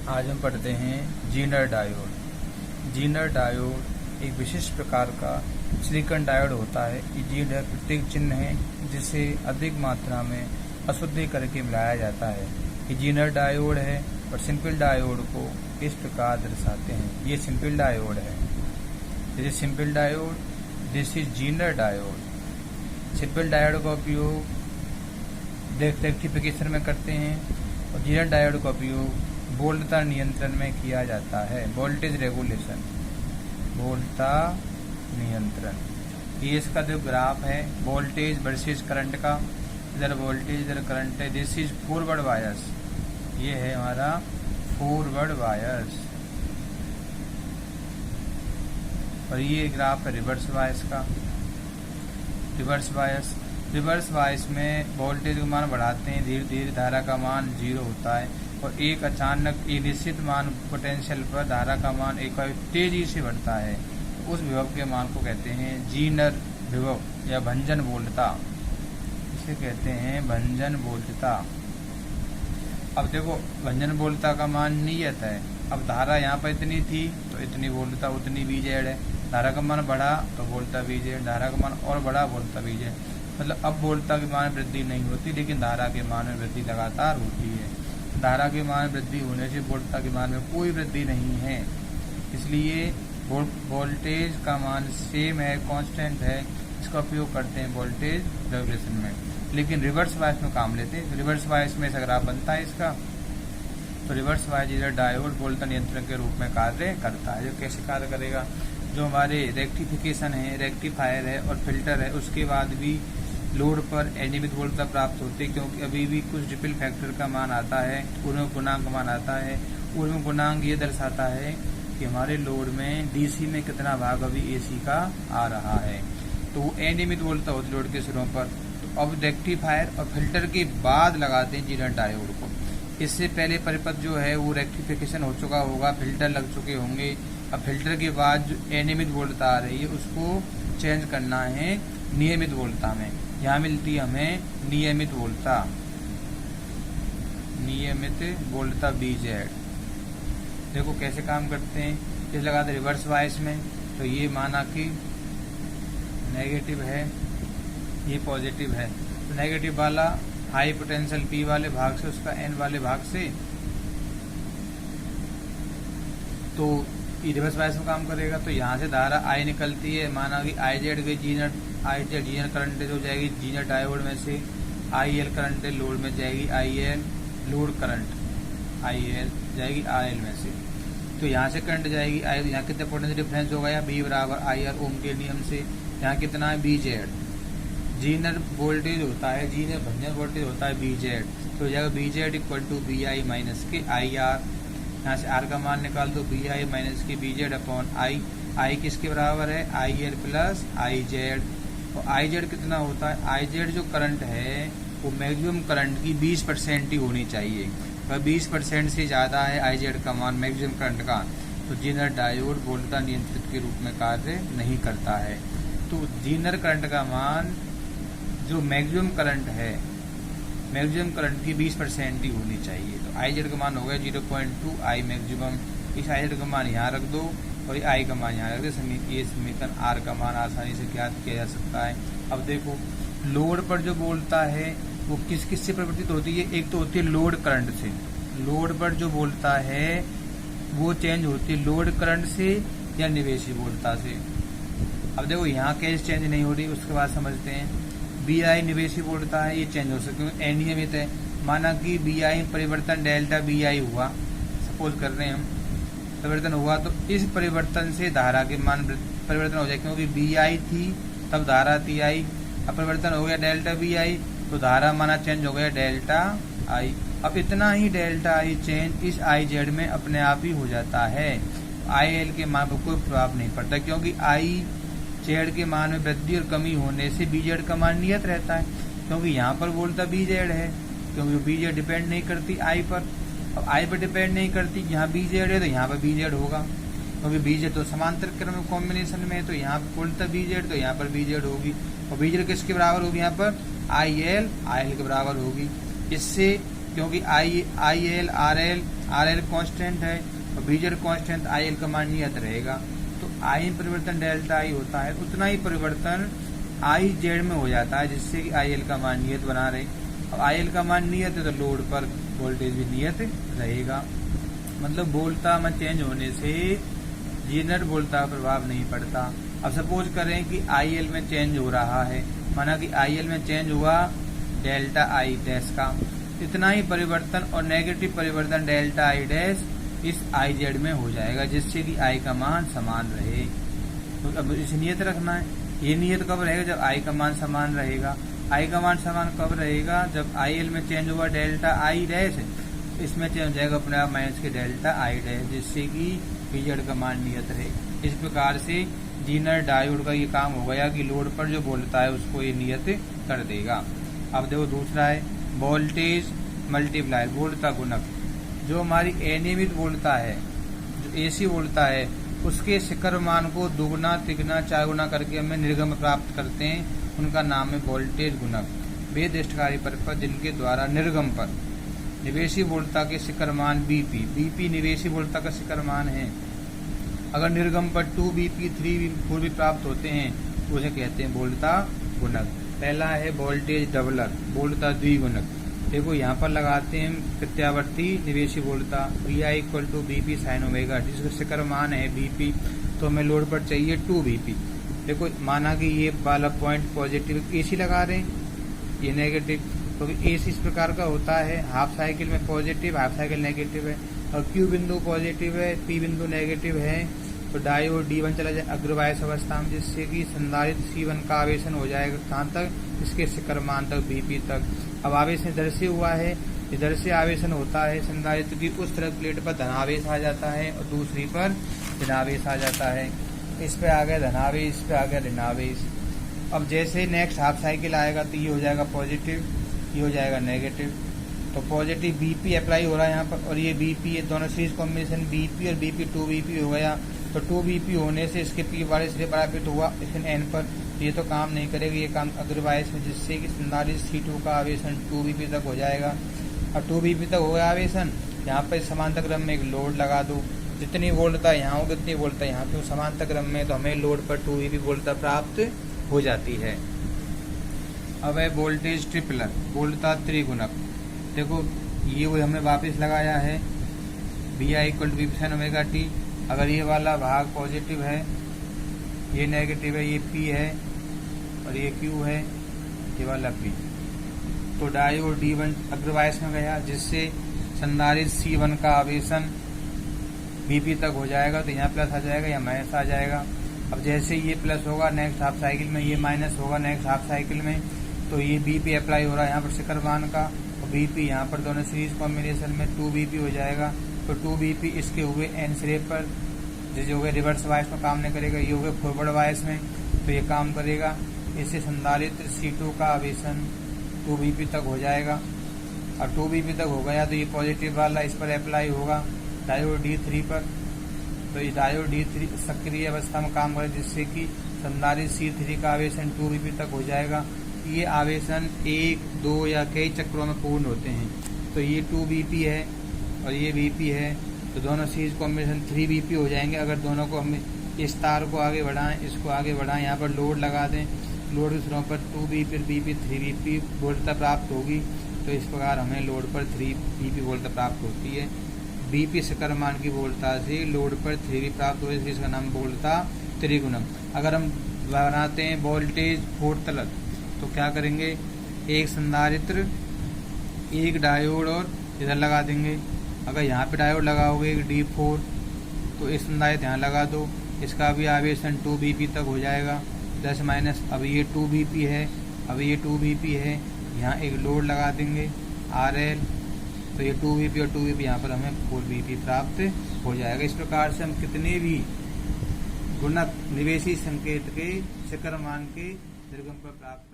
आज हम पढ़ते हैं जीनर डायोड। जीनर डायोड एक विशिष्ट प्रकार का सिलिकॉन डायोड होता है। ये जीनर प्रतीक चिन्ह है जिसे अधिक मात्रा में अशुद्धि करके मिलाया जाता है। ये जीनर डायोड है और सिंपल डायोड को इस प्रकार दर्शाते हैं। ये सिंपल डायोड है, this is simple diode, this is Zener diode. Simple diode का उपयोग रेक्टिफिकेशन में करते हैं और जीनर डायोड का उपयोग वोल्टता नियंत्रण में किया जाता है। वोल्टेज रेगुलेशन, वोल्टता नियंत्रण। ये इसका जो ग्राफ है वोल्टेज वर्सेस करंट का, इधर वोल्टेज इधर करंट है। दिस इज फॉरवर्ड बायस, ये है हमारा फॉरवर्ड बायस। और ये ग्राफ है रिवर्स बायस का। रिवर्स बायस, रिवर्स बायस में वोल्टेज का मान बढ़ाते हैं, धीरे धीरे धारा का मान 0 होता है और एक अचानक एक निश्चित मान पोटेंशियल पर धारा का मान एक बार तेजी से बढ़ता है। तो उस विभव के मान को कहते हैं जीनर विभव या भंजन वोल्टता, इसे कहते हैं भंजन वोल्टता। अब देखो भंजन वोल्टता का मान नियत है। अब धारा यहाँ पर इतनी थी तो इतनी वोल्टता उतनी VZ है। धारा का मान बढ़ा तो वोल्टता VZ, धारा का मान और बढ़ा वोल्टता VZ। मतलब अब वोल्टता के मान में वृद्धि नहीं होती लेकिन धारा के मान में वृद्धि लगातार होती है। धारा के मान वृद्धि होने से वोल्टता के मान में कोई वृद्धि नहीं है, इसलिए वोल्टेज का मान सेम है, कांस्टेंट है। इसका उपयोग करते हैं वोल्टेज रेगुलेशन में, लेकिन रिवर्स बायस में काम लेते हैं। रिवर्स बायस में ऐसा ग्राफ बनता है इसका। तो रिवर्स बायस जीनर डायोड वोल्टता नियंत्रण के रूप में कार्य करता है। जो कैसे कार्य करेगा, जो हमारे रेक्टिफिकेशन है, रेक्टिफायर है और फिल्टर है, उसके बाद भी लोड पर अनियमित वोल्टता प्राप्त होती है, क्योंकि अभी भी कुछ रिपल फैक्टर का मान आता है, ऊर्ध्व गुणांक मान आता है। ऊर्ध्व गुणांक ये दर्शाता है कि हमारे लोड में DC में कितना भाग अभी AC का आ रहा है। तो वो अनियमित वोल्टता होती है लोड के सिरों पर। तो अब रेक्टिफायर और फिल्टर के बाद लगाते हैं जीनर डायोड को। इससे पहले परिपथ जो है वो रेक्टिफिकेशन हो चुका होगा, फिल्टर लग चुके होंगे। अब फिल्टर के बाद जो अनियमित वोल्टता आ रही है उसको चेंज करना है नियमित वोल्टता में। यहाँ मिलती है हमें नियमित वोल्टता, नियमित वोल्टता VZ। देखो कैसे काम करते हैं। इसे लगाते रिवर्स बायस में तो ये माना कि नेगेटिव है, ये पॉजिटिव है। तो नेगेटिव वाला हाई पोटेंशियल P वाले भाग से उसका N वाले भाग से, तो ये रिवर्स बायस में काम करेगा। तो यहाँ से धारा I निकलती है, माना कि IZ गई जीनर, IZ जीनर करंट जो जाएगी जीनर डायोड में से, IL करंट लोड में जाएगी, IL लोड करंट, IL जाएगी RL में से। तो यहाँ से करंट जाएगी IL, यहाँ कितना पोटेंशियल डिफरेंस होगा, या B बराबर IR ओम के नियम से। यहाँ कितना है VZ, जीनर वोल्टेज होता है, जीनर भंजन वोल्टेज होता है VZ। तो हो जाएगा VZ equal to BI minus के IR। यहाँ से R का मान निकाल दो, BI माइनस के VZ अपॉन I किसके बराबर है, IL प्लस IZ। और IZ कितना होता है, IZ जो करंट है वो मैक्सिमम करंट की 20% ही होनी चाहिए। वह 20% से ज़्यादा है IZ का मान मैक्सिमम करंट का, तो जीनर डायोड वोल्टता नियंत्रित के रूप में कार्य नहीं करता है। तो जीनर करंट का मान जो मैक्सिमम करंट है, मैक्सिमम करंट की 20% ही होनी चाहिए। तो IZ का मान हो गया 0.2 I मैक्सिमम। इस IZ का मान यहाँ रख दो और ये I का मान यहाँ रख दो। ये समीकरण R का मान आसानी से ज्ञात किया जा सकता है। अब देखो लोड पर जो वोल्टता है वो किस किस से परिवर्तित होती है। एक तो होती है लोड करंट से, लोड पर जो वोल्टता है वो चेंज होती है लोड करंट से या निवेशी वोल्टता से। अब देखो यहाँ कैसे चेंज नहीं हो रही, उसके बाद समझते हैं। BI निवेशी वोल्टता है, ये चेंज हो सकती है, अनियमित है। माना कि BI परिवर्तन डेल्टा BI हुआ, सपोज कर रहे हैं हम, परिवर्तन हुआ तो इस परिवर्तन से धारा के मान परिवर्तन हो जाए, क्योंकि BI थी तब धारा थी I। अब परिवर्तन हो गया डेल्टा BI तो धारा माना चेंज हो गया डेल्टा I। अब इतना ही डेल्टा I चेंज इस IZ में अपने आप ही हो जाता है। IL के मान पर कोई प्रभाव नहीं पड़ता, क्योंकि IZ के मान में वृद्धि और कमी होने से BZ का मान नियत रहता है। क्योंकि यहाँ पर वोल्टता BZ है, क्योंकि BZ डिपेंड नहीं करती I पर। अब I पर डिपेंड नहीं करती, यहाँ BZ है तो यहाँ पर BZ होगा, क्योंकि BZ तो समांतर क्रम कॉम्बिनेशन में है। तो यहाँ पर वोल्टता BZ तो यहाँ पर BZ होगी, और BZ किसके बराबर होगी, यहाँ पर IL के बराबर होगी। इससे क्योंकि IL RL RL कांस्टेंट है और BZ कांस्टेंट, IL का मान नियत रहेगा। तो I में परिवर्तन डेल्टा I होता है, उतना ही परिवर्तन IZ में हो जाता है, जिससे कि IL का मान नियत बना रहे। अब IL का मान नियत है तो लोड पर वोल्टेज भी नियत रहेगा। मतलब वोल्टता में चेंज होने से जीनर वोल्टता का प्रभाव नहीं पड़ता। अब सपोज करें कि IL में चेंज हो रहा है, माना कि IL में चेंज हुआ डेल्टा I डैश का, इतना ही परिवर्तन और नेगेटिव परिवर्तन डेल्टा I डैश इस IZ में हो जाएगा, जिससे कि I का मान समान रहे। तो अब इसे नियत रखना है। ये नियत कब रहेगा? जब I का मान समान रहेगा। I का मान समान कब रहेगा? जब IL में चेंज हुआ डेल्टा I डैश, इसमें चेंज हो जाएगा अपने आप माइनस के डेल्टा I डैश, जिससे कि BZ का मान नियत रहेगा। इस प्रकार से जीनर डायोड का ये काम हो गया कि लोड पर जो वोल्टता है उसको ये नियत कर देगा। अब देखो दूसरा है वोल्टेज मल्टीप्लायर, वोल्टता गुणक। जो हमारी अनियमित वोल्टता है, जो AC वोल्टता है, उसके शिखर मान को दुगुना तिगुना चार गुना करके हमें निर्गम प्राप्त करते हैं, उनका नाम है वोल्टेज गुणक। वे दृष्टकारी परिपथ जिनके द्वारा निर्गम पर निवेशी वोल्टता के शिखर मान BP निवेशी वोल्टता का शिखर मान है। अगर निर्गम पर 2BP 3 भी प्राप्त होते हैं तो उसे कहते हैं वोल्टता गुणक। पहला है वोल्टेज डबलर, वोल्टता द्विगुणक। देखो यहाँ पर लगाते हैं प्रत्यावर्ती निवेशी वोल्टता VI = BP sin ओमेगा, जिसका शिखर मान है BP, तो हमें लोड पर चाहिए 2BP। देखो माना कि ये वाला पॉइंट पॉजिटिव AC लगा रहे हैं, ये नेगेटिव, तो AC इस प्रकार का होता है, हाफ साइकिल में पॉजिटिव हाफ साइकिल नेगेटिव है, और Q बिंदु पॉजिटिव है, P बिंदु नेगेटिव है, तो डायोड D1 चला जाए अग्रवायस अवस्था में, जिससे कि संधारित्र C1 का आवेशन हो जाएगा कहाँ तक? इसके शिखर मान तक, BP तक। अब आवेशन इधर से हुआ है, इधर से आवेशन होता है, संधारित्र की उस तरफ प्लेट पर धनावेश आ जाता है और दूसरी पर ऋणावेश आ जाता है। इस पे आ गया धनावेश, इस पे आ गया ऋणावेश। अब जैसे नेक्स्ट हाफ साइकिल आएगा तो ये हो जाएगा पॉजिटिव, ये हो जाएगा नेगेटिव। तो पॉजिटिव BP अप्लाई हो रहा है यहाँ पर, और ये BP, ये दोनों सीरीज कॉम्बिनेशन BP और BP 2BP हो गया। तो 2BP होने से इसके P वाले सिरे बराबर हुआ लेकिन N पर, ये तो काम नहीं करेगा, ये काम अग्रवायस में, जिससे कि संधारित्र C2 का आवेशन 2BP तक हो जाएगा। और 2BP तक हो गया आवेशन, यहाँ पर समांतर क्रम में एक लोड लगा दो, जितनी वोल्टता यहाँ होगी उतनी वोल्टता यहाँ पे समांतर क्रम में, तो हमें लोड पर 2BP वोल्टता प्राप्त हो जाती है। अब है वोल्टेज ट्रिपलर, वोल्टता त्रिगुणक। देखो ये वो हमने वापस लगाया है VI = BP sin omega t। अगर ये वाला भाग पॉजिटिव है, ये नेगेटिव है, ये P है और ये Q है, ये वाला P, तो डायोड D1 अग्रवायस में गया, जिससे संधारित्र C1 का आवेशन BP तक हो जाएगा, तो यहाँ प्लस आ जाएगा या माइनस आ जाएगा। अब जैसे ये प्लस होगा नेक्स्ट हाफ साइकिल में, ये माइनस होगा नेक्स्ट हाफ साइकिल में, तो ये BP अप्लाई हो रहा है यहाँ पर शिखर मान का, और BP यहाँ पर दोनों सीरीज कॉम्बिनेशन में 2BP हो जाएगा। तो 2BP इसके हुए N सिरे पर, जो हुए रिवर्स वाइस में काम नहीं करेगा, ये हुए फॉरवर्ड वाइस में, तो ये काम करेगा। इससे संधारित्र C2 का आवेशन 2BP तक हो जाएगा, और 2BP तक हो गया तो ये पॉजिटिव वाला इस पर अप्लाई होगा डायोड D3 पर, तो ये डायोड D3 सक्रिय अवस्था में काम करे, जिससे कि संधारित्र C3 का आवेशन 2BP तक हो जाएगा। ये आवेशन 1, 2 या कई चक्रों में पूर्ण होते हैं। तो ये 2BP है और ये BP है, तो दोनों सीरीज कॉम्बिनेशन 3BP हो जाएंगे। अगर दोनों को हम इस तार को आगे बढ़ाएं, इसको आगे बढ़ाएं, यहाँ पर लोड लगा दें, लोड के सिरों पर 2BP, BP 3BP वोल्टता प्राप्त होगी। तो इस प्रकार हमें लोड पर 3BP वोल्टता प्राप्त होती है। BP शिखर मान की वोल्टता से लोड पर 3BP प्राप्त हो, इसलिए इसका नाम वोल्टता त्रिगुणक। अगर हम बनाते हैं वोल्टेज फोर्तलक, तो क्या करेंगे? एक संधारित्र, एक डायोड और इधर लगा देंगे। अगर यहाँ पे डायोड लगाओगे एक D4, तो इस संधारित्र यहाँ लगा दो, इसका भी आवेशन 2BP तक हो जाएगा प्लस माइनस। अब ये 2BP है, अब ये 2BP है, यहाँ एक लोड लगा देंगे RL, तो ये 2BP और 2BP यहाँ पर हमें 4BP प्राप्त हो जाएगा। इस प्रकार से हम कितने भी गुणक निवेशी संकेत के शिखर मान के निर्गम पर प्राप्त